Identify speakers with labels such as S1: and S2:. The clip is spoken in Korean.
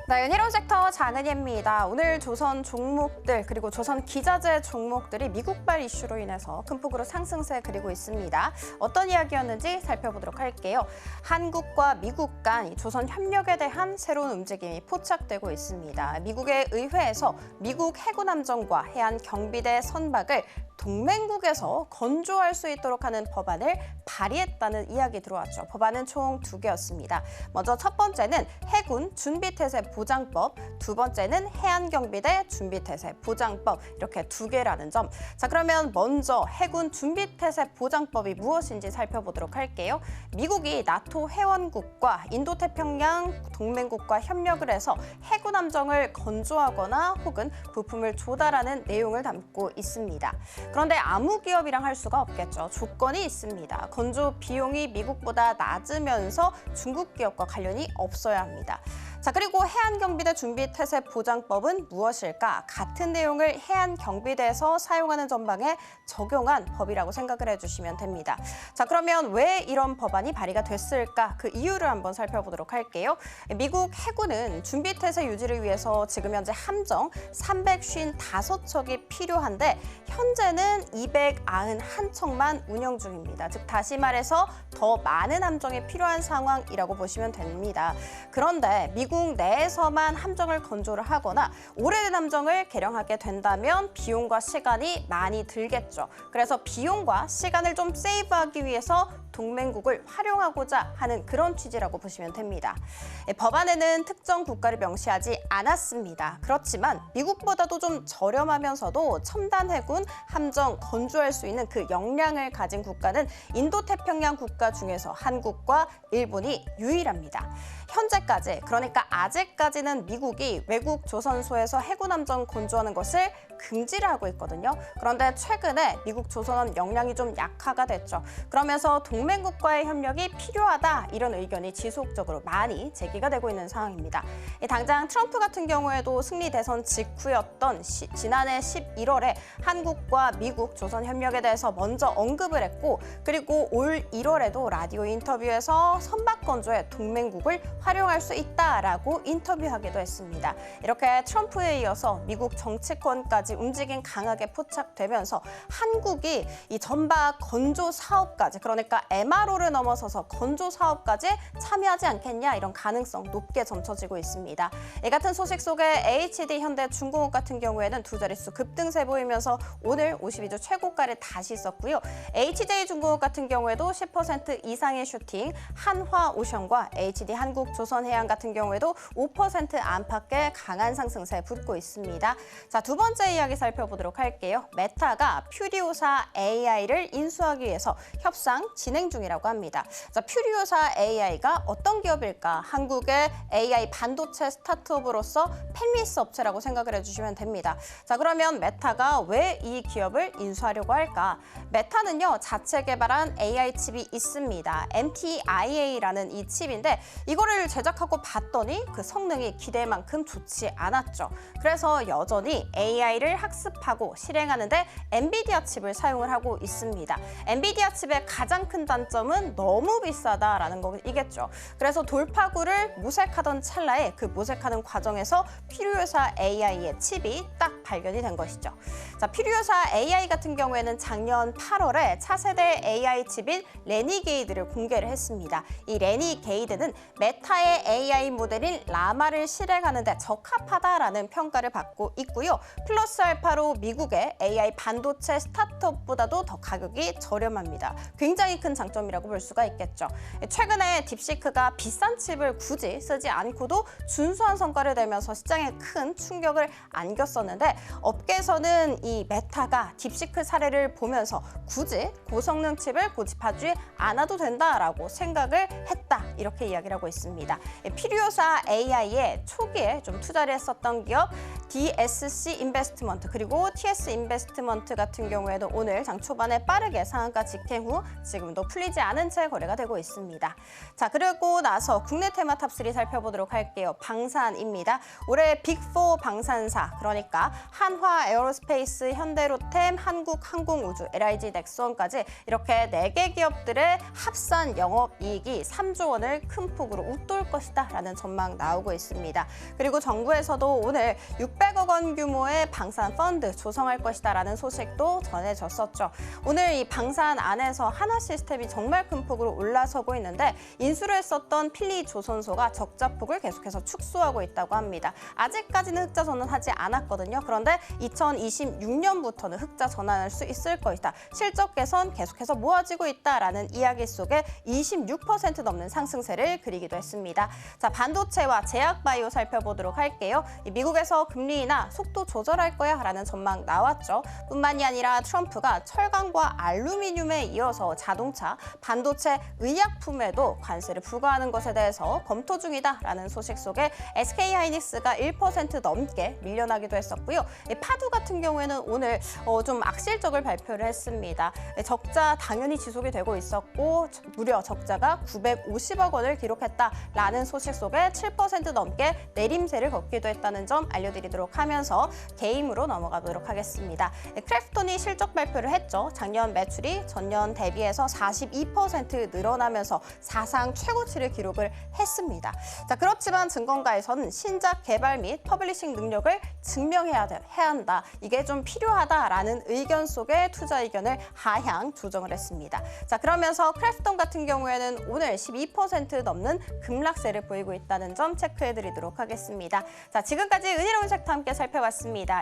S1: 네, 은희롱 섹터 장은희입니다. 오늘 조선 종목들 그리고 조선 기자재 종목들이 미국발 이슈로 인해서 큰 폭으로 상승세 그리고 있습니다. 어떤 이야기였는지 살펴보도록 할게요. 한국과 미국 간 이 조선 협력에 대한 새로운 움직임이 포착되고 있습니다. 미국의 의회에서 미국 해군 함정과 해안 경비대 선박을 동맹국에서 건조할 수 있도록 하는 법안을 발의했다는 이야기 들어왔죠. 법안은 총 2개였습니다. 먼저 첫 번째는 해군 준비태세 보장법, 두 번째는 해안경비대 준비태세 보장법, 이렇게 2개라는 점. 자, 그러면 먼저 해군 준비태세 보장법이 무엇인지 살펴보도록 할게요. 미국이 나토 회원국과 인도태평양 동맹국과 협력을 해서 해군 함정을 건조하거나 혹은 부품을 조달하는 내용을 담고 있습니다. 그런데 아무 기업이랑 할 수가 없겠죠. 조건이 있습니다. 건조 비용이 미국보다 낮으면서 중국 기업과 관련이 없어야 합니다. 자, 그리고 해안경비대 준비태세보장법은 무엇일까? 같은 내용을 해안경비대에서 사용하는 전방에 적용한 법이라고 생각을 해주시면 됩니다. 자, 그러면 왜 이런 법안이 발의가 됐을까? 그 이유를 한번 살펴보도록 할게요. 미국 해군은 준비태세 유지를 위해서 지금 현재 함정 355척이 필요한데 현재는 291척만 운영 중입니다. 즉 다시 말해서 더 많은 함정이 필요한 상황이라고 보시면 됩니다. 그런데 미국 내에서만 함정을 건조를 하거나 오래된 함정을 개량하게 된다면 비용과 시간이 많이 들겠죠. 그래서 비용과 시간을 좀 세이브하기 위해서 동맹국을 활용하고자 하는 그런 취지라고 보시면 됩니다. 법안에는 특정 국가를 명시하지 않았습니다. 그렇지만 미국보다도 좀 저렴하면서도 첨단 해군 함정 건조할 수 있는 그 역량을 가진 국가는 인도태평양 국가 중에서 한국과 일본이 유일합니다. 현재까지, 그러니까 아직까지는 미국이 외국 조선소에서 해군 함정 건조하는 것을 금지를 하고 있거든요. 그런데 최근에 미국 조선원 역량이 좀 약화가 됐죠. 그러면서 동맹국과의 협력이 필요하다, 이런 의견이 지속적으로 많이 제기가 되고 있는 상황입니다. 당장 트럼프 같은 경우에도 승리 대선 직후였던 지난해 11월에 한국과 미국 조선 협력에 대해서 먼저 언급을 했고, 그리고 올 1월에도 라디오 인터뷰에서 선박 건조에 동맹국을 활용할 수 있다라고 인터뷰하기도 했습니다. 이렇게 트럼프에 이어서 미국 정치권까지 움직임 강하게 포착되면서 한국이 이 전박 건조 사업까지, 그러니까 MRO를 넘어서서 건조 사업까지 참여하지 않겠냐, 이런 가능성 높게 점쳐지고 있습니다. 이 같은 소식 속에 HD 현대중공업 같은 경우에는 두 자릿수 급등세 보이면서 오늘 52주 최고가를 다시 썼고요. HJ중공업 같은 경우에도 10% 이상의 슈팅, 한화오션과 HD 한국조선해양 같은 경우에도 5% 안팎의 강한 상승세 붙고 있습니다. 자, 두 번째 이야기 살펴보도록 할게요. 메타가 퓨리오사 AI를 인수하기 위해서 협상 진행 중이라고 합니다. 자, 퓨리오사 AI가 어떤 기업일까? 한국의 AI 반도체 스타트업으로서 펜미스 업체라고 생각을 해주시면 됩니다. 자, 그러면 메타가 왜 이 기업을 인수하려고 할까? 메타는요, 자체 개발한 AI 칩이 있습니다. MTIA라는 이 칩인데 이거를 제작하고 봤더니 그 성능이 기대만큼 좋지 않았죠. 그래서 여전히 AI를 학습하고 실행하는 데 엔비디아 칩을 사용을 하고 있습니다. 엔비디아 칩의 가장 큰 단점은 너무 비싸다라는 거이겠죠. 그래서 돌파구를 모색하던 찰나에 그 모색하는 과정에서 퓨리오사 AI의 칩이 딱 발견이 된 것이죠. 자, 퓨리오사 AI 같은 경우에는 작년 8월에 차세대 AI 칩인 레니게이드를 공개를 했습니다. 이 레니게이드는 메타의 AI 모델인 라마를 실행하는 데 적합하다라는 평가를 받고 있고요. 플러스 알파로 미국의 AI 반도체 스타트업보다도 더 가격이 저렴합니다. 굉장히 큰 장점이라고 볼 수가 있겠죠. 최근에 딥시크가 비싼 칩을 굳이 쓰지 않고도 준수한 성과를 내면서 시장에 큰 충격을 안겼었는데 업계에서는 이 메타가 딥시크 사례를 보면서 굳이 고성능 칩을 고집하지 않아도 된다라고 생각을 했다, 이렇게 이야기를 하고 있습니다. 퓨리오사 AI의 초기에 좀 투자를 했었던 기업 DSC 인베스트먼트 그리고 TS 인베스트먼트 같은 경우에도 오늘 장 초반에 빠르게 상한가 직행 후 지금도 풀리지 않은 채 거래가 되고 있습니다. 자, 그리고 나서 국내 테마 탑3 살펴보도록 할게요. 방산입니다. 올해 빅4 방산사, 그러니까 한화 에어로스페이스, 현대로템, 한국항공우주, LIG 넥슨까지 이렇게 4개 기업들의 합산 영업이익이 3조 원을 큰 폭으로 웃돌 것이다 라는 전망 나오고 있습니다. 그리고 정부에서도 오늘 600억 원 규모의 방산 펀드 조성할 것이다 라는 소식도 전해졌었죠. 오늘 이 방산 안에서 하나시스템이 정말 큰 폭으로 올라서고 있는데 인수를 했었던 필리조선소가 적자폭을 계속해서 축소하고 있다고 합니다. 아직까지는 흑자 전환하지 않았거든요. 그런데 2026년부터는 흑자 전환할 수 있을 것이다. 실적 개선 계속해서 모아지고 있다라는 이야기 속에 26% 넘는 상승세를 그리기도 했습니다. 자, 반도체와 제약바이오 살펴보도록 할게요. 미국에서 금리 인하 속도 조절할 거야 라는 전망 나왔죠. 뿐만이 아니라 트럼프가 철강과 알루미늄에 이어서 자동차, 반도체, 의약품에도 관세를 부과하는 것에 대해서 검토 중이다라는 소식 속에 SK하이닉스가 1% 넘게 밀려나기도 했었고요. 파두 같은 경우에는 오늘 좀 악실적을 발표를 했습니다. 적자 당연히 지속이 되고 있었고 무려 적자가 950억 원을 기록했다라는 소식 속에 7% 넘게 내림세를 걷기도 했다는 점 알려드리도록 하면서 게임으로 넘어가 보도록 하겠습니다. 크래프톤이 실적 발표를 했죠. 작년 매출이 전년 대비해서 42% 늘어나면서 사상 최고치를 기록을 했습니다. 자, 그렇지만 증권가에서는 신작 개발 및 퍼블리싱 능력을 증명해야 한다. 이게 좀 필요하다라는 의견 속에 투자 의견을 하향 조정을 했습니다. 자, 그러면서 크래프톤 같은 경우에는 오늘 12% 넘는 급락세를 보이고 있다는 점 체크해드리도록 하겠습니다. 자, 지금까지 은희로운 섹터 함께 살펴봤습니다.